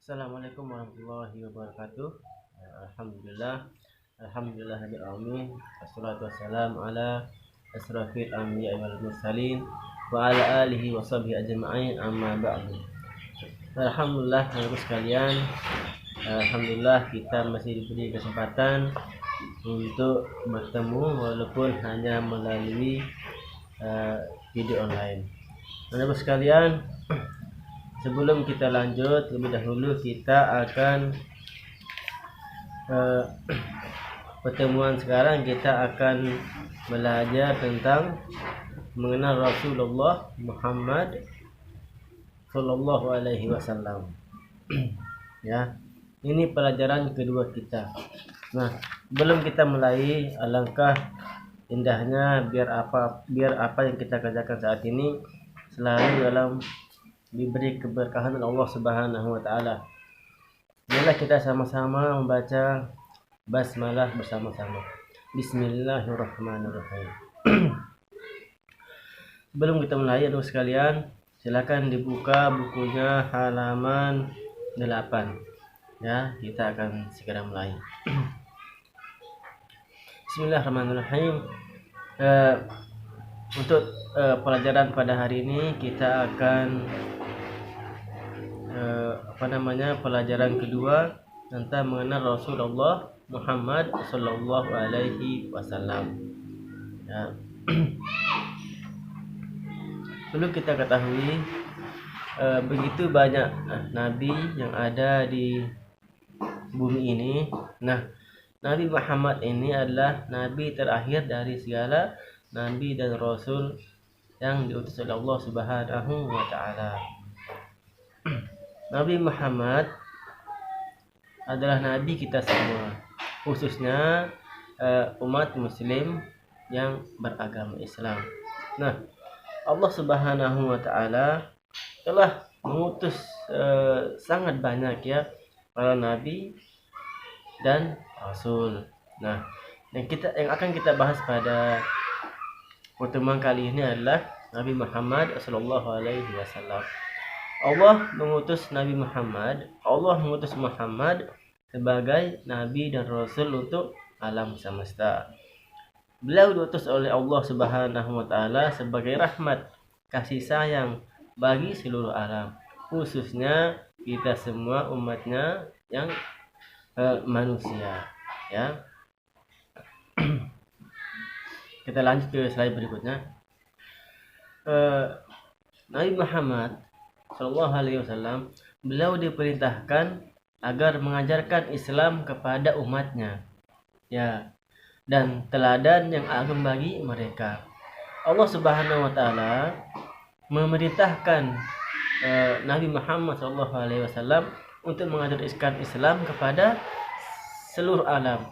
Assalamualaikum warahmatullahi wabarakatuh. Alhamdulillah alamin. Wassalatu wassalamu ala asrafil anbiya'i wal mursalin wa ala alihi wa sahbihi ajma'in, amma ba'du. Alhamdulillah teman-teman sekalian, alhamdulillah kita masih diberi kesempatan untuk bertemu walaupun hanya melalui video online. Teman-teman sekalian, sebelum kita lanjut, lebih dahulu kita akan pertemuan sekarang kita akan belajar tentang mengenal Rasulullah Muhammad Sallallahu Alaihi Wasallam. Ya, ini pelajaran kedua kita. Nah, sebelum kita mulai, alangkah indahnya biar apa yang kita kerjakan saat ini selalu dalam diberi keberkahan Allah Subhanahu wa taala. Marilah kita sama-sama membaca basmalah bersama-sama. Bismillahirrahmanirrahim. Sebelum kita mulai, aduh sekalian, silakan dibuka bukunya halaman 8. Ya, kita akan segera mulai. Bismillahirrahmanirrahim. Untuk pelajaran pada hari ini kita akan pelajaran kedua tentang mengenal Rasulullah Muhammad Sallallahu Alaihi Wasallam. Ya. Perlu kita ketahui begitu banyak nabi yang ada di bumi ini. Nah, Nabi Muhammad ini adalah nabi terakhir dari segala nabi dan rasul yang diutus oleh Allah Subhanahu wa taala. Nabi Muhammad adalah nabi kita semua, khususnya umat muslim yang beragama Islam. Nah, Allah Subhanahu wa taala telah mengutus sangat banyak ya para nabi dan rasul. Nah, yang akan kita bahas pada pertemuan kali ini adalah Nabi Muhammad sallallahu alaihi wasallam. Allah mengutus Muhammad sebagai nabi dan rasul untuk alam semesta. Beliau diutus oleh Allah Subhanahu wa taala sebagai rahmat, kasih sayang bagi seluruh alam, khususnya kita semua umatnya yang manusia, ya. Kita lanjut ke slide berikutnya. Nabi Muhammad Sallallahu Alaihi Wasallam, beliau diperintahkan agar mengajarkan Islam kepada umatnya, ya, dan teladan yang agung bagi mereka. Allah Subhanahu Wa Taala memerintahkan Nabi Muhammad Sallallahu Alaihi Wasallam untuk mengajarkan Islam kepada seluruh alam.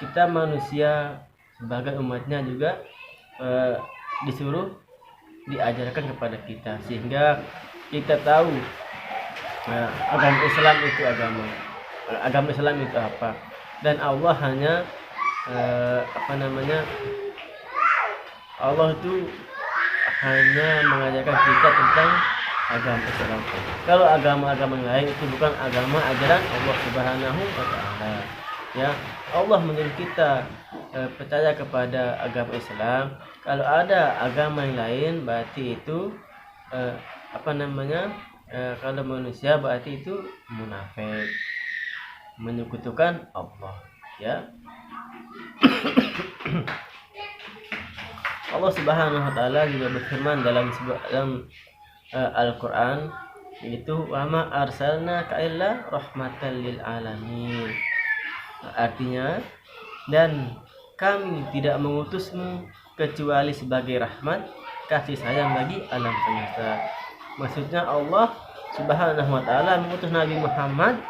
Kita manusia sebagai umatnya juga disuruh diajarkan kepada kita, sehingga kita tahu agama Islam itu agama Islam itu apa, dan Allah hanya Allah itu hanya mengajarkan kita tentang agama Islam. Kalau agama-agama lain itu bukan agama ajaran Allah Subhanahu wa taala. Ya, Allah menyuruh kita percaya kepada agama Islam. Kalau ada agama yang lain berarti itu kalau manusia berarti itu munafik, menyekutukan Allah, ya. Allah Subhanahu wa taala juga berfirman dalam Al-Qur'an, yaitu wa ma arsalnaka illa rahmatan lil alamin. Artinya, dan kami tidak mengutusmu kecuali sebagai rahmat, kasih sayang bagi alam semesta. Maksudnya Allah Subhanahu wa taala mengutus Nabi Muhammad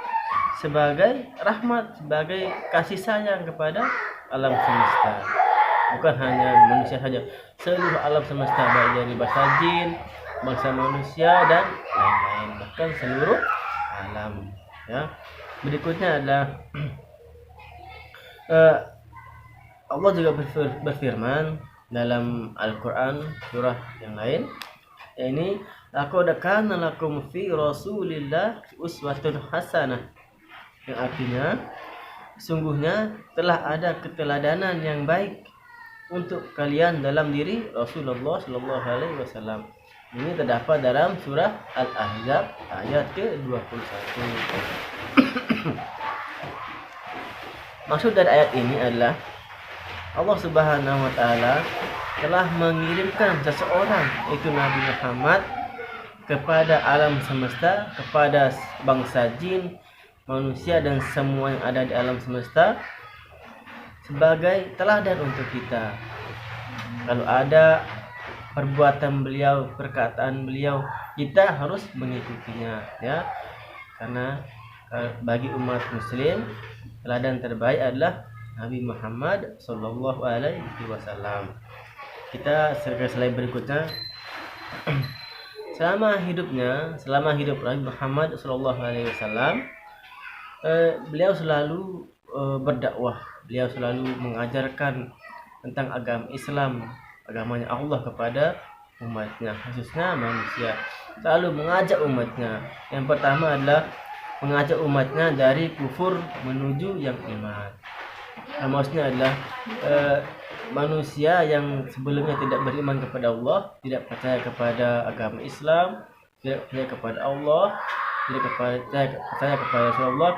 sebagai rahmat, sebagai kasih sayang kepada alam semesta. Bukan hanya manusia saja, seluruh alam semesta, baik dari bangsa jin, bangsa manusia dan lain-lain, bahkan seluruh alam, ya. Berikutnya adalah Allah juga berfirman dalam Al-Quran surah yang lain, ini laqad kana lakum fi Rasulillah uswatun hasanah, yang artinya sungguhnya telah ada keteladanan yang baik untuk kalian dalam diri Rasulullah Shallallahu Alaihi Wasallam. Ini terdapat dalam surah Al-Ahzab ayat ke-21. Maksud dari ayat ini adalah Allah Subhanahu wa taala telah mengirimkan seseorang, yaitu Nabi Muhammad, kepada alam semesta, kepada bangsa jin, manusia dan semua yang ada di alam semesta sebagai teladan untuk kita. Kalau ada perbuatan beliau, perkataan beliau, kita harus mengikutinya, ya. Karena bagi umat muslim teladan terbaik adalah Nabi Muhammad Sallallahu Alaihi Wasallam. Kita slide berikutnya. Selama hidup Nabi Muhammad Sallallahu Alaihi Wasallam, beliau selalu berdakwah, beliau selalu mengajarkan tentang agama Islam, agamanya Allah kepada umatnya, khususnya manusia. Selalu mengajak umatnya. Yang pertama adalah mengajak umatnya dari kufur menuju yang iman. Maksudnya adalah manusia yang sebelumnya tidak beriman kepada Allah, tidak percaya kepada agama Islam, tidak percaya kepada Allah, tidak percaya kepada Rasulullah,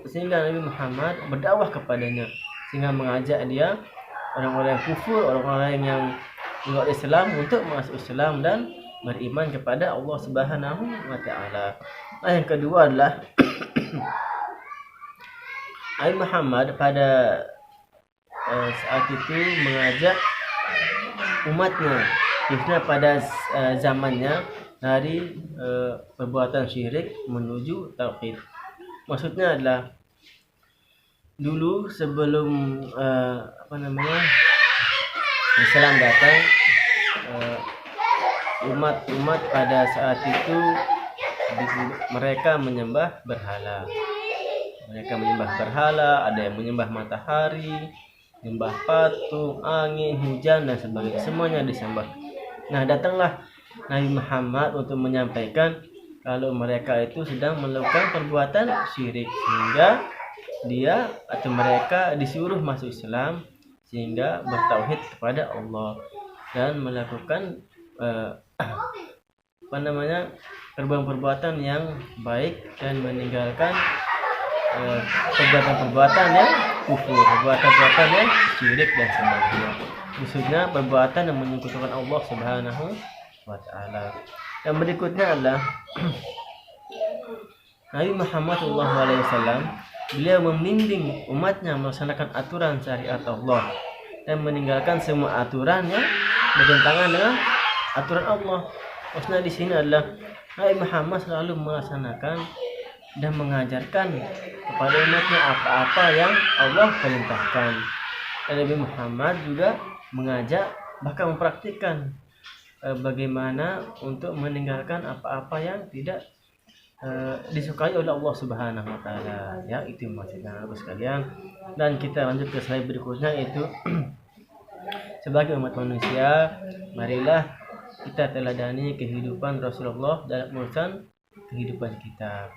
sehingga Nabi Muhammad berdakwah kepadanya, sehingga mengajak dia, orang-orang yang kufur, orang-orang yang luar Islam, untuk masuk Islam dan beriman kepada Allah Subhanahu wa taala. Nah, yang kedua adalah Nabi Muhammad pada saat itu mengajak umatnya, khususnya pada zamannya, dari perbuatan syirik menuju tauhid. Maksudnya adalah dulu sebelum Islam datang, umat pada saat itu mereka menyembah berhala. Ada yang menyembah matahari, menyembah patung, angin, hujan dan sebagainya. Semuanya disembah. Nah, datanglah Nabi Muhammad untuk menyampaikan kalau mereka itu sedang melakukan perbuatan syirik, sehingga dia atau mereka disuruh masuk Islam, sehingga bertauhid kepada Allah dan melakukan perbuatan-perbuatan yang baik dan meninggalkan perbuatan-perbuatan yang kufur, perbuatan-perbuatan yang syirik dan sebagainya. Maksudnya perbuatan yang menyekutukan Allah Subhanahu wa taala. Yang berikutnya adalah Nabi Muhammad SAW, beliau membimbing umatnya melaksanakan aturan syariat Allah dan meninggalkan semua aturan yang bertentangan dengan aturan Allah. Maksudnya di sini adalah Nabi Muhammad selalu melaksanakan dan mengajarkan kepada umatnya apa-apa yang Allah perintahkan. Dan Nabi Muhammad juga mengajak, bahkan mempraktikkan bagaimana untuk meninggalkan apa-apa yang tidak disukai oleh Allah Subhanahu wa taala. Ya, itu maksudnya Bapak sekalian. Dan kita lanjut ke slide berikutnya, yaitu sebagai umat manusia, marilah kita teladani kehidupan Rasulullah dalam urusan kehidupan kita.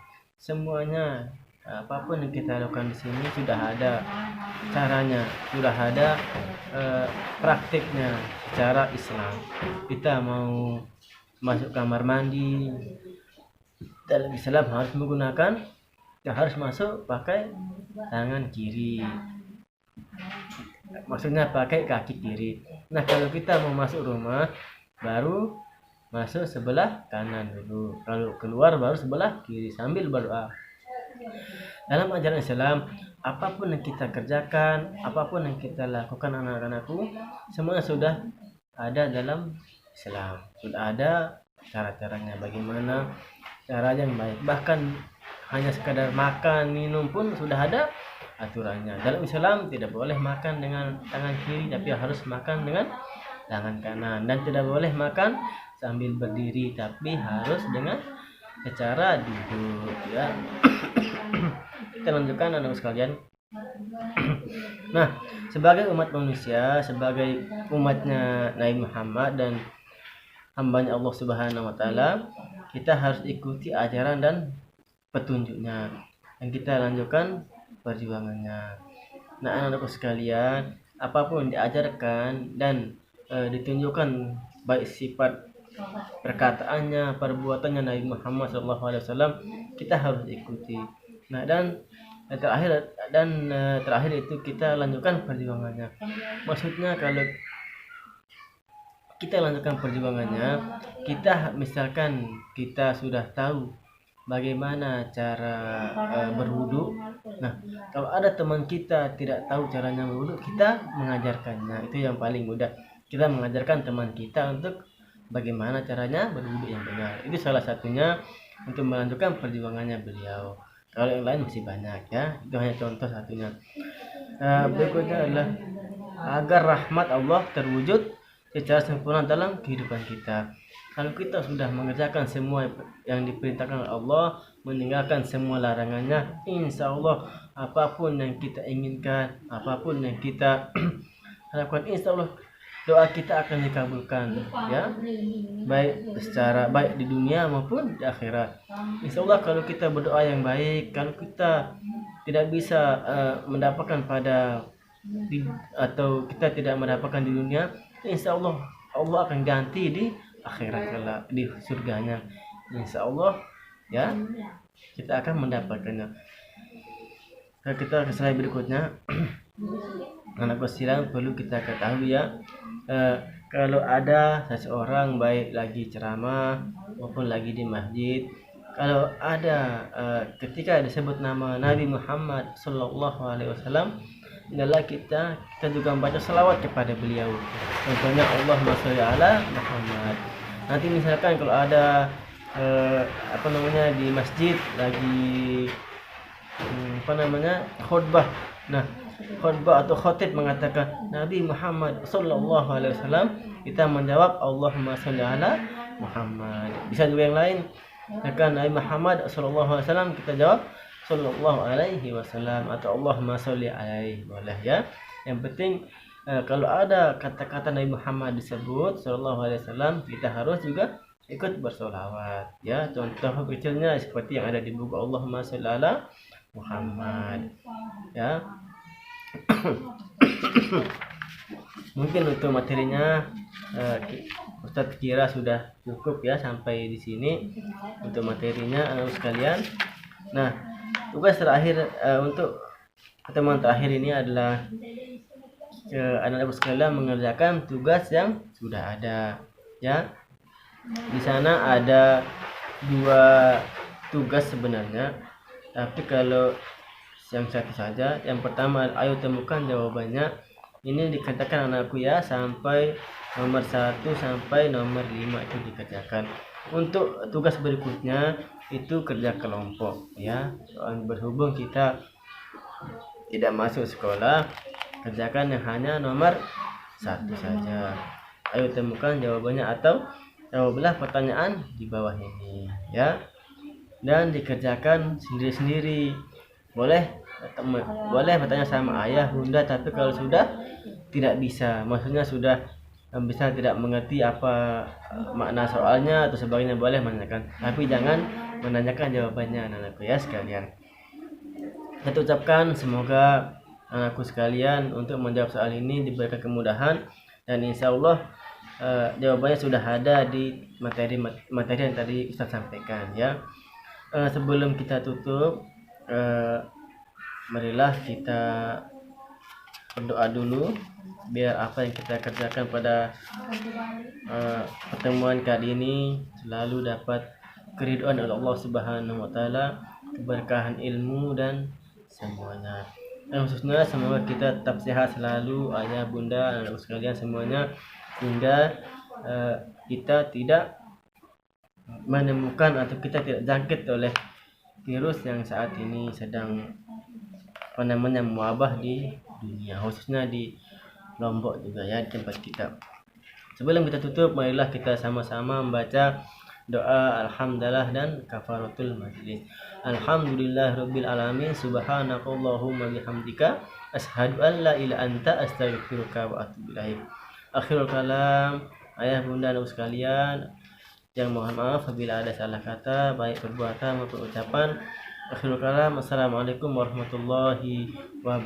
Semuanya, apapun yang kita lakukan di sini sudah ada caranya, sudah ada praktiknya secara Islam. Kita mau masuk kamar mandi, dalam Islam harus masuk pakai tangan kiri, maksudnya pakai kaki kiri. Nah, kalau kita mau masuk rumah, baru masuk sebelah kanan dulu, kalau keluar baru sebelah kiri sambil berdoa. Dalam ajaran Islam, apapun yang kita kerjakan, apapun yang kita lakukan anak-anakku, semuanya sudah ada dalam Islam. Sudah ada cara-caranya, bagaimana cara yang baik. Bahkan hanya sekadar makan, minum pun sudah ada aturannya. Dalam Islam tidak boleh makan dengan tangan kiri, tapi harus makan dengan tangan kanan. Dan tidak boleh makan sambil berdiri, tapi harus dengan cara duduk, ya. Kita lanjutkan anak sekalian. Nah, sebagai umat manusia, sebagai umatnya Nabi Muhammad dan hambanya Allah Subhanahu wa taala, kita harus ikuti ajaran dan petunjuknya, dan kita lanjutkan perjuangannya. Nah, anak-anakku sekalian, apapun yang diajarkan dan ditunjukkan baik sifat perkataannya, perbuatannya Nabi Muhammad SAW, kita harus ikuti. Nah, dan terakhir itu kita lanjutkan perjuangannya. Maksudnya kalau kita lanjutkan perjuangannya, kita misalkan kita sudah tahu bagaimana cara berwudu. Nah, kalau ada teman kita tidak tahu caranya berwudu, kita mengajarkannya. Itu yang paling mudah. Kita mengajarkan teman kita untuk bagaimana caranya berwudu yang benar. Itu salah satunya untuk melanjutkan perjuangannya beliau. Kalau yang lain masih banyak ya. Itu hanya contoh satunya. Berikutnya adalah agar rahmat Allah terwujud secara sempurna dalam kehidupan kita. Kalau kita sudah mengerjakan semua yang diperintahkan oleh Allah, meninggalkan semua larangannya, insya Allah apapun yang kita inginkan, apapun yang kita harapkan, insya Allah doa kita akan dikabulkan, ya, baik di dunia maupun di akhirat. Insya Allah kalau kita berdoa yang baik, kalau kita tidak bisa mendapatkan atau kita tidak mendapatkan di dunia, insya Allah Allah akan ganti di akhirat kelak, di surganya. Insya Allah ya, kita akan mendapatkannya. Kita ke slide berikutnya. Anak silang perlu kita ketahui ya, kalau ada seseorang baik lagi ceramah maupun lagi di masjid, kalau ada ketika disebut nama Nabi Muhammad SAW, adalah kita juga membaca salawat kepada beliau. Contohnya Allahumma sholli ala Muhammad. Nanti misalkan kalau ada di masjid lagi khutbah. Nah, khutbah atau khotib mengatakan Nabi Muhammad sallallahu alaihi wasallam, kita menjawab Allahumma sholli ala Muhammad. Bisa juga yang lain, akan Nabi Muhammad sallallahu alaihi wasallam, kita jawab sallallahu alaihi wasallam atau Allahumma sholli alaihi, boleh ya. Yang penting kalau ada kata-kata Nabi Muhammad disebut sallallahu alaihi wasallam, kita harus juga ikut bersolawat ya. Contoh kecilnya seperti yang ada di buku Allahumma sholli ala Muhammad ya. Mungkin untuk materinya Ustadz kira sudah cukup ya sampai di sini untuk materinya anak sekalian. Nah, tugas terakhir untuk pertemuan terakhir ini adalah anak-anak sekalian mengerjakan tugas yang sudah ada ya. Di sana ada 2 tugas sebenarnya, tapi kalau yang satu saja. Yang pertama, ayo temukan jawabannya. Ini dikatakan anakku ya, sampai nomor 1 sampai nomor 5 itu dikerjakan. Untuk tugas berikutnya itu kerja kelompok ya. Berhubung kita tidak masuk sekolah, kerjakan yang hanya nomor 1 saja. Ayo temukan jawabannya atau jawablah pertanyaan di bawah ini ya. Dan dikerjakan sendiri-sendiri. Boleh bertanya sama ayah, bunda, tapi kalau sudah tidak bisa, maksudnya sudah bisa tidak mengerti apa makna soalnya atau sebagainya, boleh menanyakan, tapi jangan menanyakan jawabannya anak-anakku ya sekalian. Saya ucapkan semoga anakku sekalian untuk menjawab soal ini diberikan kemudahan, dan insya Allah jawabannya sudah ada di materi yang tadi Ustaz sampaikan ya. Sebelum kita tutup, marilah kita berdoa dulu biar apa yang kita kerjakan pada pertemuan kali ini selalu dapat keridhaan oleh Allah Subhanahu wa taala, keberkahan ilmu dan semuanya. Dan khususnya semoga kita tetap sehat selalu, ayah, bunda, anak sekalian semuanya, sehingga kita tidak menemukan atau kita tidak jangkit oleh virus yang saat ini sedang mewabah di dunia, khususnya di Lombok juga ya, di tempat kita. Sebelum kita tutup, marilah kita sama-sama membaca doa alhamdulillah dan kafaratul majlis. Alhamdulillahirabbil alamin, subhanakallahumma bihamdika, asyhadu an la ilaha illa anta, astaghfiruka wa atubu ilaik. Akhirul kalam, ayah bunda dan sekalian, yang mohon maaf apabila ada salah kata baik perbuatan maupun ucapan. Akhirul kalam, assalamualaikum warahmatullahi wabarakatuh.